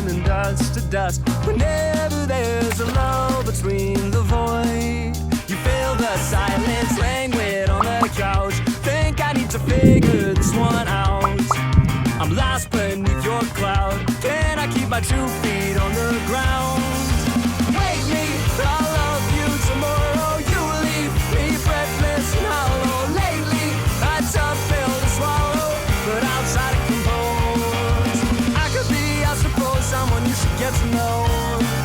turning dust to dust. Whenever there's a lull between the void, you feel the silence languid on the couch. Think I need to figure this one out. I'm lost beneath your cloud. Can I keep my 2 feet on the ground? Wake me, I'll love you tomorrow. You leave me breathless and hollow. Lately, a tough pill to swallow, but I'll try to compose. I could be, I suppose, someone you should get to know.